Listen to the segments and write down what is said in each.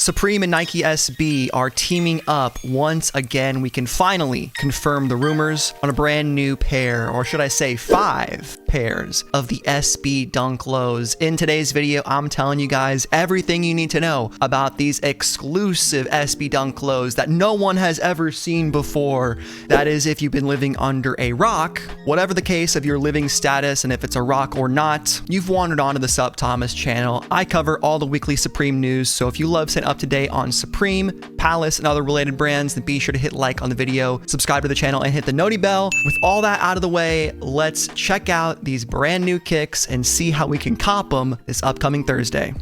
Supreme and Nike SB are teaming up once again. We can finally confirm the rumors on a brand new pair, or should I say 5 pairs of the SB Dunk Lows. In today's video, I'm telling you guys everything you need to know about these exclusive SB Dunk Lows that no one has ever seen before. That is, if you've been living under a rock. Whatever the case of your living status and if it's a rock or not, you've wandered onto the SupThomas channel. I cover all the weekly Supreme news, so if you love staying up to date on Supreme, Palace, and other related brands, then be sure to hit like on the video, subscribe to the channel, and hit the noti bell. With all that out of the way, let's check out these brand new kicks and see how we can cop them this upcoming Thursday.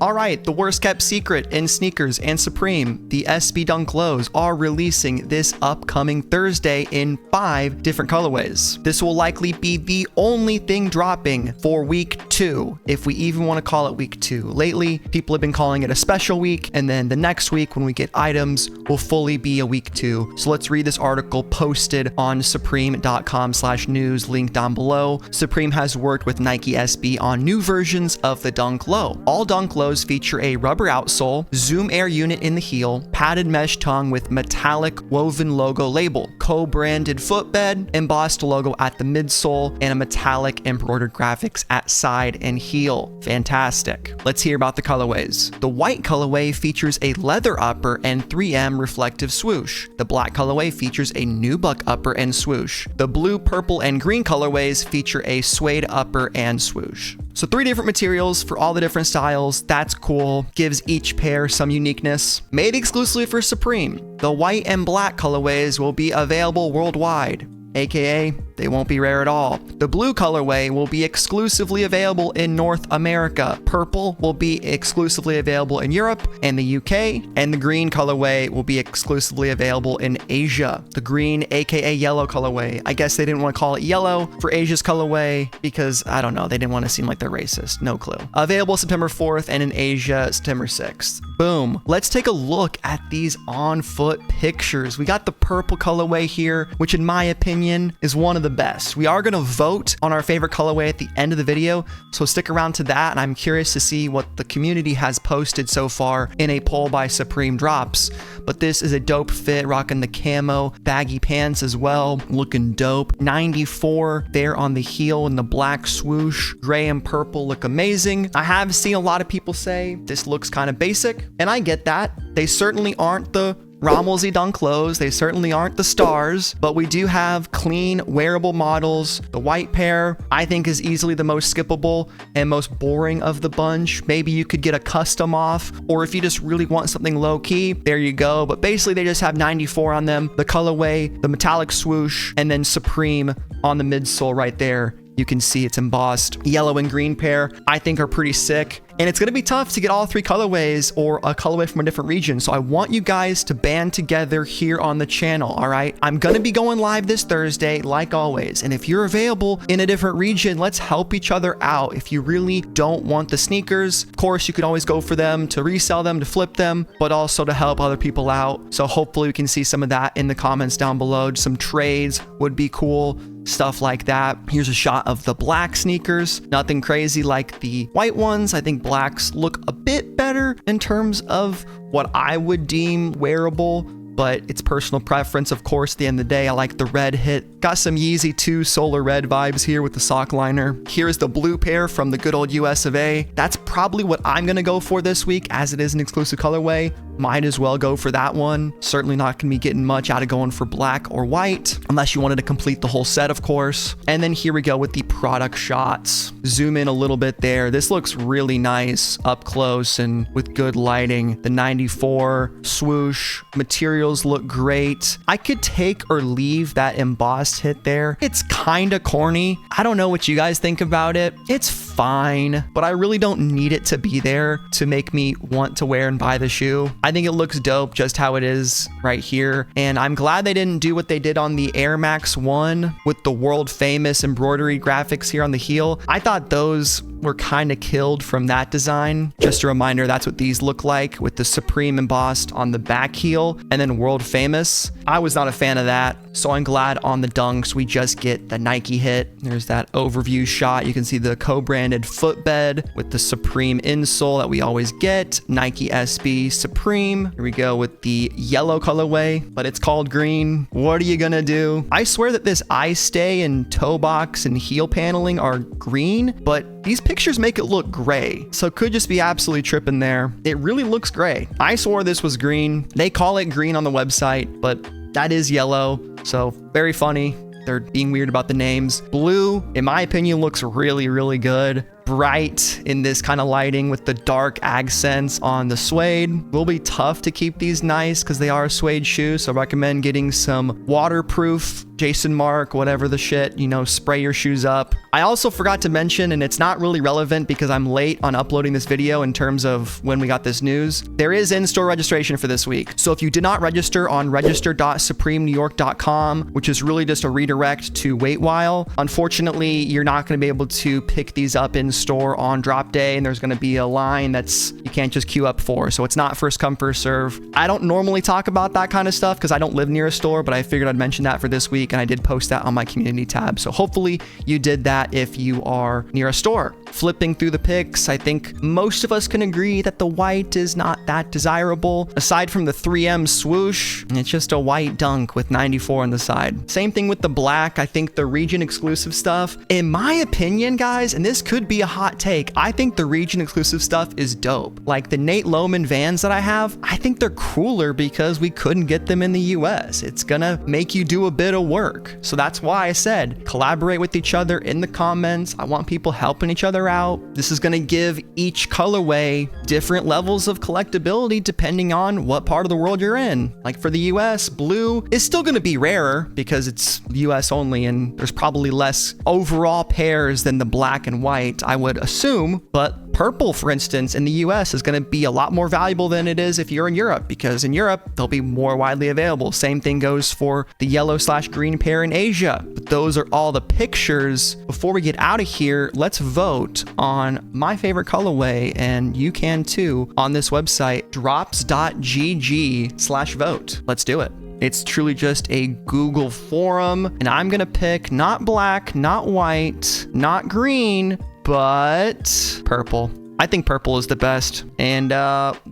All right, the worst kept secret in sneakers and Supreme, the SB Dunk Lows are releasing this upcoming Thursday in 5 different colorways. This will likely be the only thing dropping for week 2, if we even want to call it week 2. Lately, people have been calling it a special week, and then the next week when we get items will fully be a week 2. So let's read this article posted on supreme.com/news, link down below. Supreme has worked with Nike SB on new versions of the Dunk Low. All Dunk Lows feature a rubber outsole, zoom air unit in the heel, padded mesh tongue with metallic woven logo label, co-branded footbed, embossed logo at the midsole, and a metallic embroidered graphics at side and heel. Fantastic. Let's hear about the colorways. The white colorway features a leather upper and 3M reflective swoosh. The black colorway features a nubuck upper and swoosh. The blue, purple, and green colorways feature a suede upper and swoosh. So 3 different materials for all the different styles. That's cool. Gives each pair some uniqueness. Made exclusively for Supreme, the white and black colorways will be available worldwide, aka they won't be rare at all. The blue colorway will be exclusively available in North America. Purple will be exclusively available in Europe and the UK, and the green colorway will be exclusively available in Asia. The green, aka yellow colorway. I guess they didn't want to call it yellow for Asia's colorway because, I don't know, they didn't want to seem like they're racist. No clue. Available September 4th and in Asia, September 6th. Boom. Let's take a look at these on-foot pictures. We got the purple colorway here, which in my opinion is one of the best. We are going to vote on our favorite colorway at the end of the video, so stick around to that, and I'm curious to see what the community has posted so far in a poll by Supreme drops. But this is a dope fit, rocking the camo baggy pants as well, looking dope. 94 there on the heel and the black swoosh. Gray and purple look amazing. I have seen a lot of people say this looks kind of basic, and I get that. They certainly aren't the Rommelzy Dunk Lows, they certainly aren't the stars, but we do have clean, wearable models. The white pair, I think, is easily the most skippable and most boring of the bunch. Maybe you could get a custom off, or if you just really want something low-key, there you go. But basically, they just have 94 on them. The colorway, the metallic swoosh, and then Supreme on the midsole right there. You can see it's embossed. Yellow and green pair, I think, are pretty sick. And it's going to be tough to get all 3 colorways or a colorway from a different region. So I want you guys to band together here on the channel, all right? I'm going to be going live this Thursday, like always. And if you're available in a different region, let's help each other out. If you really don't want the sneakers, of course, you can always go for them to resell them, to flip them, but also to help other people out. So hopefully we can see some of that in the comments down below. Some trades would be cool. Stuff like that. Here's a shot of the black sneakers. Nothing crazy like the white ones. I think blacks look a bit better in terms of what I would deem wearable, but it's personal preference. Of course, at the end of the day, I like the red hit. Got some Yeezy 2 Solar Red vibes here with the sock liner. Here's the blue pair from the good old US of A. That's probably what I'm going to go for this week, as it is an exclusive colorway. Might as well go for that one. Certainly not going to be getting much out of going for black or white, unless you wanted to complete the whole set, of course. And then here we go with the product shots. Zoom in a little bit there. This looks really nice up close and with good lighting. The 94 swoosh materials look great. I could take or leave that embossed hit there. It's kind of corny. I don't know what you guys think about it. It's fine, but I really don't need it to be there to make me want to wear and buy the shoe. I think it looks dope just how it is right here. And I'm glad they didn't do what they did on the Air Max 1 with the world famous embroidery graphics here on the heel. I thought those were kind of killed from that design. Just a reminder, that's what these look like with the Supreme embossed on the back heel and then world famous. I was not a fan of that, so I'm glad on the Dunks we just get the Nike hit. There's that overview shot. You can see the co-branded footbed with the Supreme insole that we always get. Nike SB Supreme. Here we go with the yellow colorway, but it's called green. What are you gonna do? I swear that this eye stay and toe box and heel paneling are green, but these pictures make it look gray. So it could just be absolutely tripping there. It really looks gray. I swore this was green. They call it green on the website, but that is yellow. So very funny. They're being weird about the names. Blue, in my opinion, looks really, really good. Bright in this kind of lighting with the dark accents on the suede. Will be tough to keep these nice because they are suede shoes, so I recommend getting some waterproof Jason Mark, whatever the shit, you know, spray your shoes up. I also forgot to mention, and it's not really relevant because I'm late on uploading this video in terms of when we got this news, there is in-store registration for this week. So if you did not register on register.supremenewyork.com, which is really just a redirect to Wait While, unfortunately, you're not going to be able to pick these up in store on drop day, and there's going to be a line that's you can't just queue up for. So it's not first come, first serve. I don't normally talk about that kind of stuff because I don't live near a store, but I figured I'd mention that for this week, and I did post that on my community tab. So hopefully you did that if you are near a store. Flipping through the pics, I think most of us can agree that the white is not that desirable. Aside from the 3M swoosh, it's just a white dunk with 94 on the side. Same thing with the black. I think the region exclusive stuff, in my opinion, guys, and this could be a hot take, I think the region exclusive stuff is dope. Like the Nate Loman Vans that I have, I think they're cooler because we couldn't get them in the US. It's gonna make you do a bit of work. So that's why I said collaborate with each other in the comments. I want people helping each other out. This is gonna give each colorway different levels of collectability depending on what part of the world you're in. Like for the US, blue is still gonna be rarer because it's US only and there's probably less overall pairs than the black and white, I would assume, but purple, for instance, in the US is going to be a lot more valuable than it is if you're in Europe, because in Europe, they'll be more widely available. Same thing goes for the yellow/green pair in Asia. But those are all the pictures. Before we get out of here, let's vote on my favorite colorway, and you can too on this website, drops.gg/vote. Let's do it. It's truly just a Google forum, and I'm going to pick not black, not white, not green, but purple. I think purple is the best, and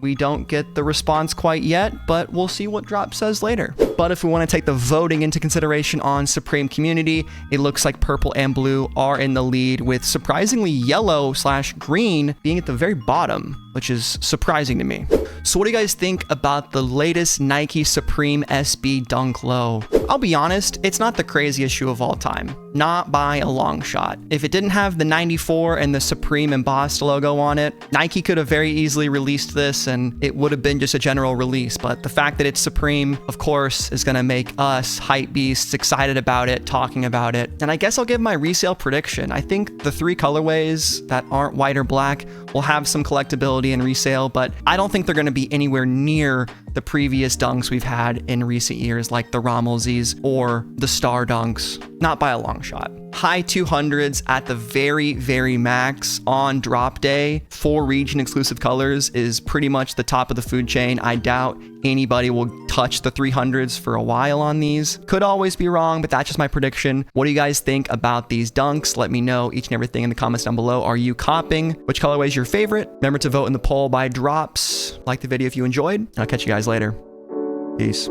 we don't get the response quite yet, but we'll see what Drop says later. But if we want to take the voting into consideration on Supreme Community, it looks like purple and blue are in the lead, with surprisingly yellow/green being at the very bottom, which is surprising to me. So what do you guys think about the latest Nike Supreme SB Dunk Low? I'll be honest, it's not the craziest shoe of all time. Not by a long shot. If it didn't have the 94 and the Supreme embossed logo on it, Nike could have very easily released this and it would have been just a general release. But the fact that it's Supreme, of course, is going to make us hype beasts excited about it, talking about it. And I guess I'll give my resale prediction. I think the 3 colorways that aren't white or black will have some collectability in resale, but I don't think they're going to be anywhere near the previous dunks we've had in recent years, like the Rommelsies or the Star Dunks. Not by a long shot. High 200s at the very, very max on drop day for region exclusive colors is pretty much the top of the food chain. I doubt anybody will touch the 300s for a while on these. Could always be wrong, but that's just my prediction. What do you guys think about these dunks? Let me know each and everything in the comments down below. Are you copping? Which colorway is your favorite? Remember to vote in the poll by drops. Like the video if you enjoyed. I'll catch you guys later. Peace.